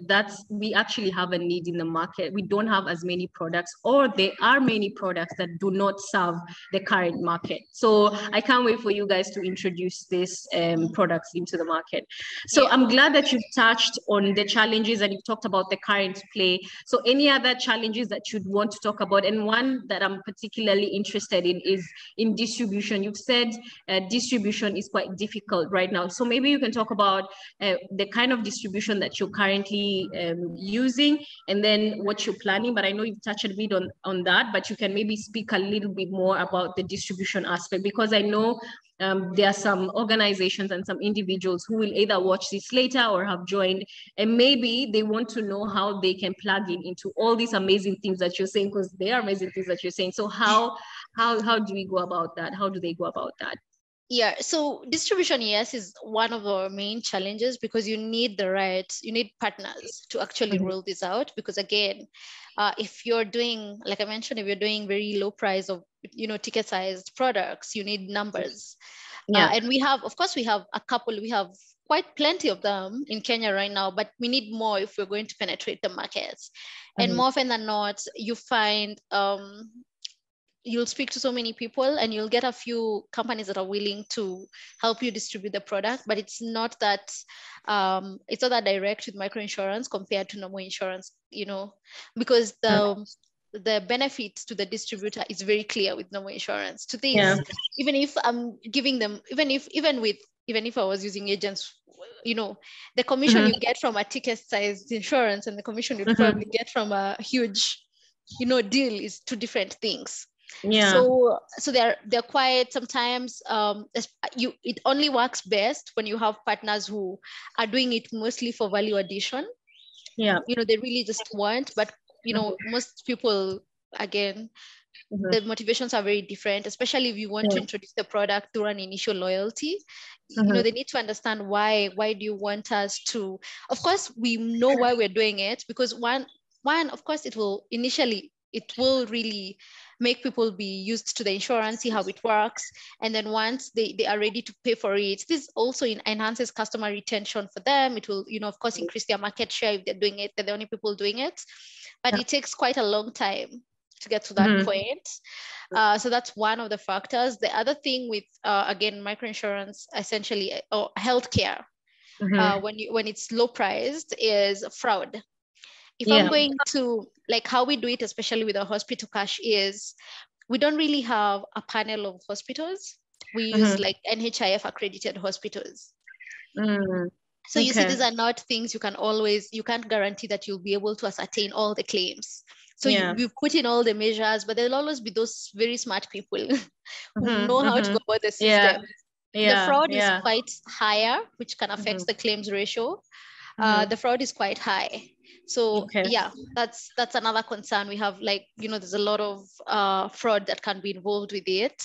that's, we actually have a need in the market. We don't have as many products, or there are many products that do not serve the current market. So I can't wait for you guys to introduce these products into the market. So I'm glad that you've touched on the challenges and you've talked about the current play. So any other challenges that you'd want to talk about? And one that I'm particularly interested in is in distribution. You've said distribution is quite difficult right now. So maybe you can talk about about the kind of distribution that you're currently using, and then what you're planning. But I know you've touched a bit on that, but you can maybe speak a little bit more about the distribution aspect, because I know there are some organizations and some individuals who will either watch this later or have joined, and maybe they want to know how they can plug in into all these amazing things that you're saying, because they are amazing things that you're saying. So how do we go about that? How do they go about that? Yeah, so distribution, yes, is one of our main challenges, because you need partners to actually roll this out. Because again, if you're doing, like I mentioned, if you're doing very low price of, ticket sized products, you need numbers. Yeah. And we have quite plenty of them in Kenya right now, but we need more if we're going to penetrate the markets. And more often than not, you find you'll speak to so many people and you'll get a few companies that are willing to help you distribute the product, but it's not that direct with microinsurance compared to normal insurance, because the benefits to the distributor is very clear with normal insurance. To this, even if I'm giving them, even if I was using agents, the commission you get from a ticket-sized insurance and the commission you'd probably get from a huge, deal is two different things. Yeah. So they're quite sometimes it only works best when you have partners who are doing it mostly for value addition. Yeah. They really just want, but most people, again, the motivations are very different, especially if you want to introduce the product through an initial loyalty. They need to understand why do you want us to, of course, we know why we're doing it, because one, of course, it will really make people be used to the insurance, see how it works. And then once they are ready to pay for it, this also enhances customer retention for them. It will, of course, increase their market share if they're doing it, they're the only people doing it. But it takes quite a long time to get to that point. So that's one of the factors. The other thing with, again, microinsurance, essentially, or healthcare, when it's low priced, is fraud. If I'm going to, like how we do it, especially with our hospital cash, is we don't really have a panel of hospitals. We use like NHIF accredited hospitals. So you see, these are not things you can't guarantee that you'll be able to ascertain all the claims. So you put in all the measures, but there'll always be those very smart people who know how to go about the system. The fraud is quite higher, which can affect the claims ratio. The fraud is quite high. So that's another concern we have. Like, there's a lot of fraud that can be involved with it,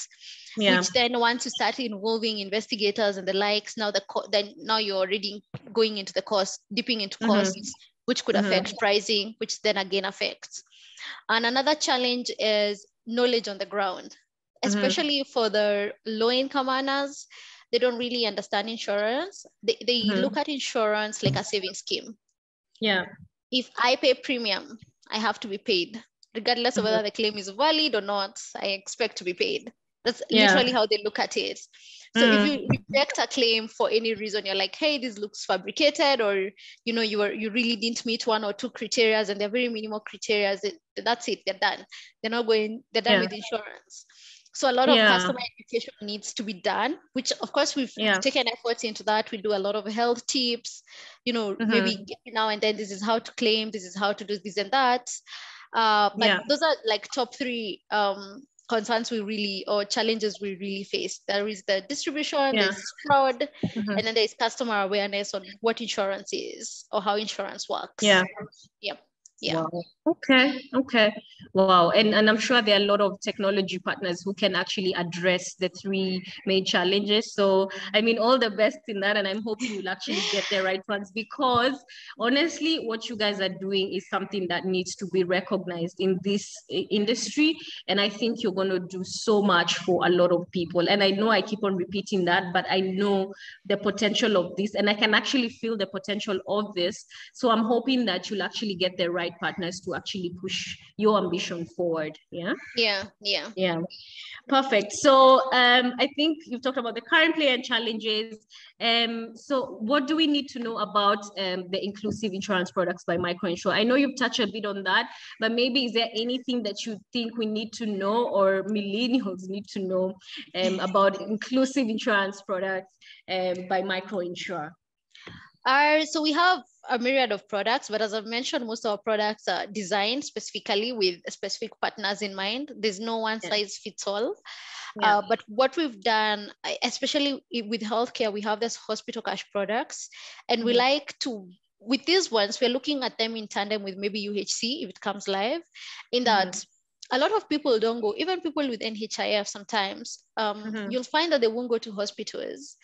which then once you start involving investigators and the likes, now you're already going into the cost, dipping into costs, which could affect pricing, which then again affects. And another challenge is knowledge on the ground, especially for the low income earners. They don't really understand insurance. They look at insurance like a saving scheme. Yeah. If I pay premium, I have to be paid. Regardless of whether the claim is valid or not, I expect to be paid. That's literally how they look at it. So if you reject a claim for any reason, you're like, hey, this looks fabricated, or you really didn't meet one or two criteria, and they're very minimal criteria, that's it, they're done. They're done with insurance. So a lot of customer education needs to be done, which of course we've taken efforts into that. We do a lot of health tips, maybe now and then, this is how to claim, this is how to do this and that. But those are like top three concerns or challenges we really face. There is the distribution, there's fraud, and then there's customer awareness on what insurance is or how insurance works. Yeah. Wow. Okay. Wow. And I'm sure there are a lot of technology partners who can actually address the three main challenges. So, I mean, all the best in that. And I'm hoping you'll actually get the right ones, because honestly, what you guys are doing is something that needs to be recognized in this industry. And I think you're going to do so much for a lot of people. And I know I keep on repeating that, but I know the potential of this, and I can actually feel the potential of this. So I'm hoping that you'll actually get the right partners to actually push your ambition forward. Yeah. Perfect. So I think you've talked about the current play and challenges. So what do we need to know about the inclusive insurance products by Microinsure? I know you've touched a bit on that, but maybe is there anything that you think we need to know, or millennials need to know about inclusive insurance products by Microinsure? So we have a myriad of products, but as I've mentioned, most of our products are designed specifically with specific partners in mind. There's no one size fits all. But what we've done, especially with healthcare, we have this hospital cash products, and we like to, with these ones, we're looking at them in tandem with maybe UHC if it comes live, in that a lot of people don't go, even people with NHIF sometimes, you'll find that they won't go to hospitals.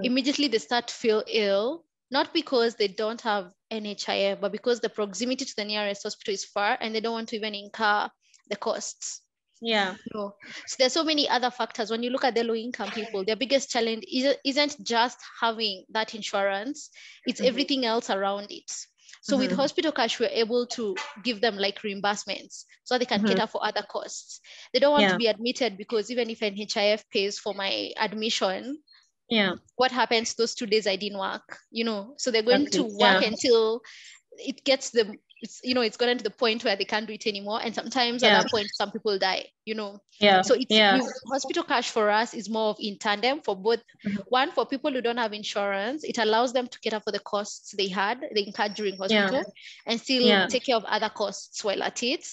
Immediately they start to feel ill, not because they don't have NHIF, but because the proximity to the nearest hospital is far and they don't want to even incur the costs. No. So there's so many other factors. When you look at the low income people, their biggest challenge isn't just having that insurance, it's everything else around it. So with hospital cash, we're able to give them like reimbursements so they can cater for other costs. They don't want to be admitted because even if NHIF pays for my admission, what happens those 2 days I didn't work, so they're going to work until it gets them, it's gotten to the point where they can't do it anymore. And sometimes at that point, some people die, So with hospital cash for us is more of in tandem for both. One, for people who don't have insurance, it allows them to cater for the costs they incurred during hospital and still take care of other costs while at it.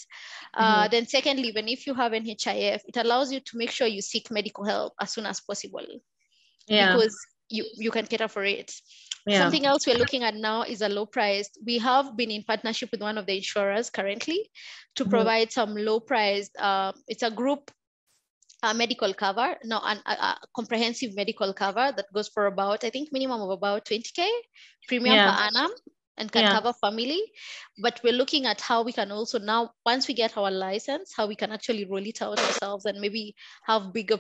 Then secondly, even if you have an HIF, it allows you to make sure you seek medical help as soon as possible. Because you can cater for it. Something else we're looking at now is a low priced. We have been in partnership with one of the insurers currently to provide some low priced, it's a group medical cover, a comprehensive medical cover that goes for about, I think minimum of about 20K premium per annum and can cover family. But we're looking at how we can also now, once we get our license, how we can actually roll it out ourselves and maybe have bigger,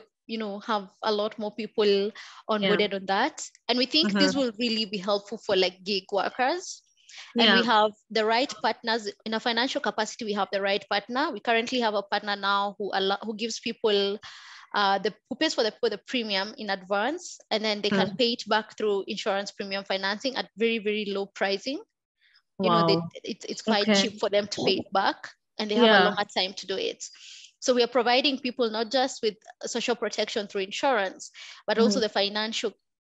have a lot more people onboarded on that. And we think this will really be helpful for like gig workers. And we have the right partners in a financial capacity. We have the right partner. We currently have a partner now who gives people who pays for the premium in advance, and then they can pay it back through insurance premium financing at very, very low pricing. It's quite cheap for them to pay it back, and they have a longer time to do it. So we are providing people not just with social protection through insurance, but also the financial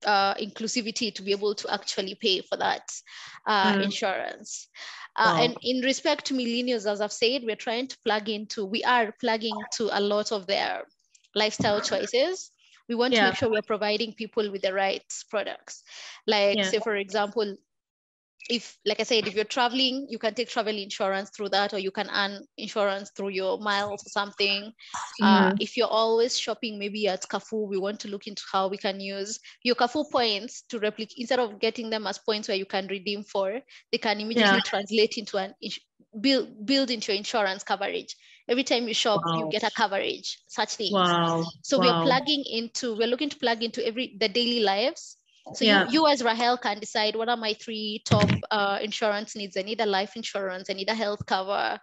inclusivity to be able to actually pay for that insurance. And in respect to millennials, as I've said, we are plugging to a lot of their lifestyle choices. We want to make sure we are providing people with the right products. Like say, for example, like I said, if you're traveling, you can take travel insurance through that, or you can earn insurance through your miles or something. If you're always shopping, maybe at Carrefour, we want to look into how we can use your Carrefour points to replicate, instead of getting them as points where you can redeem for, they can immediately translate into build into your insurance coverage. Every time you shop, you get a coverage, such things. So we're looking to plug into the daily lives. So you as Rahel can decide, what are my 3 top insurance needs? I need a life insurance, I need a health cover,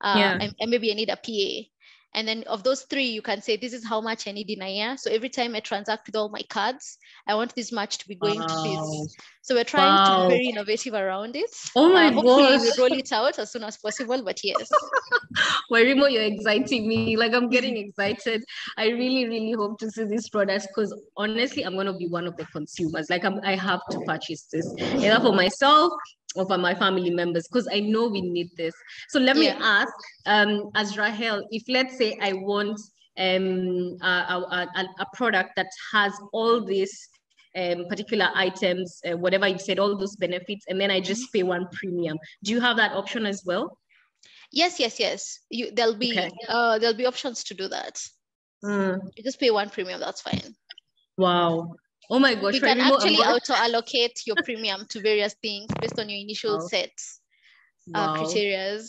and maybe I need a PA. And then of those 3, you can say, this is how much I need in a year. So every time I transact with all my cards, I want this much to be going to this. So we're trying to be very innovative around it. Oh my hopefully gosh. we roll it out as soon as possible, but yes. Wairimu, you're exciting me. Like, I'm getting excited. I really, really hope to see these products, because honestly, I'm going to be one of the consumers. Like, I have to purchase this, either for myself or for my family members, because I know we need this. So let me ask, as Rahel, if let's say I want a product that has all these particular items, whatever you said, all those benefits, and then I just pay one premium. Do you have that option as well? Yes. There'll be options to do that. You just pay one premium, that's fine. Wow. Oh my gosh. We can actually auto-allocate your premium to various things based on your initial sets criteria.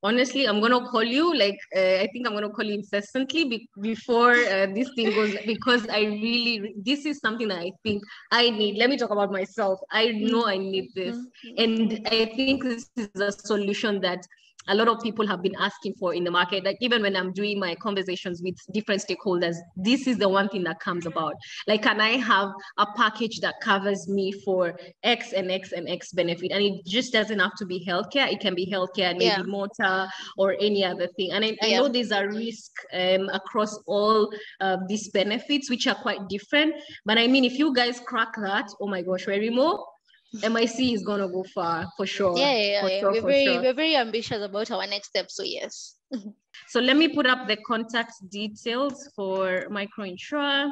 Honestly, I'm going to call you, like, I think I'm going to call you incessantly before this thing goes, because this is something that I think I need. Let me talk about myself. I know I need this. And I think this is a solution that a lot of people have been asking for in the market. Like, even when I'm doing my conversations with different stakeholders, this is the one thing that comes about. Like, can I have a package that covers me for X and X and X benefit? And it just doesn't have to be healthcare. It can be healthcare and maybe motor or any other thing. And I know there's a risk across all these benefits, which are quite different. But I mean, if you guys crack that, oh my gosh, Wairimu, MIC is gonna go far for sure. Yeah. For sure. We're very ambitious about our next step. So yes. So let me put up the contact details for microinsurer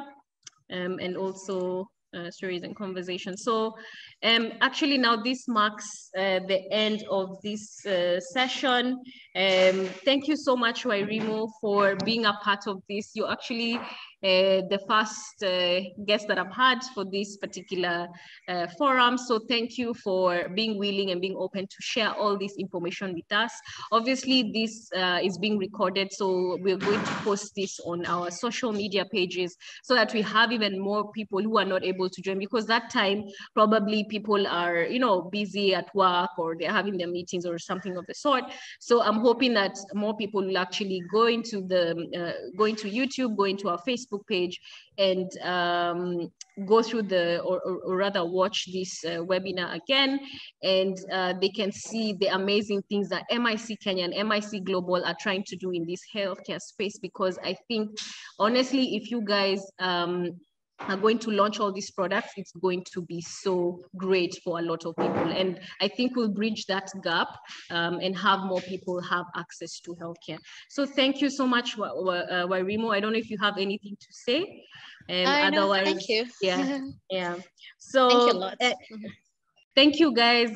and also stories and conversations. So actually now this marks the end of this session. Thank you so much, Wairimu, for being a part of this. You're actually the first guest that I've had for this particular forum. So thank you for being willing and being open to share all this information with us. Obviously, this is being recorded, so we're going to post this on our social media pages so that we have even more people who are not able to join, because that time probably people are, you know, busy at work or they're having their meetings or something of the sort. So I'm hoping that more people will actually go into YouTube, go into our Facebook page, and go through or rather watch this webinar again, and they can see the amazing things that MIC Kenya and MIC Global are trying to do in this healthcare space. Because I think, honestly, if you guys are going to launch all these products, it's going to be so great for a lot of people. And I think we'll bridge that gap and have more people have access to healthcare. So thank you so much, Wairimu. I don't know if you have anything to say. Otherwise, thank you. yeah. So thank you a lot. Thank you guys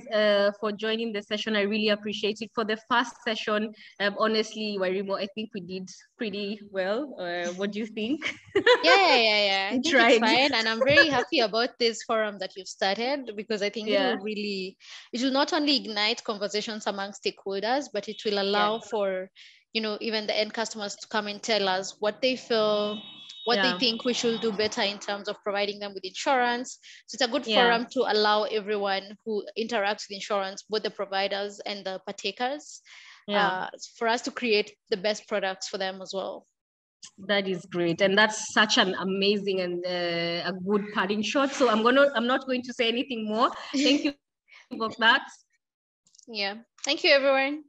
for joining the session. I really appreciate it. For the first session, honestly, Wairimu, I think we did pretty well. What do you think? Yeah. I think tried. it's fine. And I'm very happy about this forum that you've started, because I think it will not only ignite conversations among stakeholders, but it will allow for, you know, even the end customers to come and tell us what they feel, what they think we should do better in terms of providing them with insurance. So it's a good forum to allow everyone who interacts with insurance, both the providers and the partakers, for us to create the best products for them as well. That is great, and that's such an amazing and a good parting shot. So I'm not going to say anything more. Thank you for that. Yeah, thank you, everyone.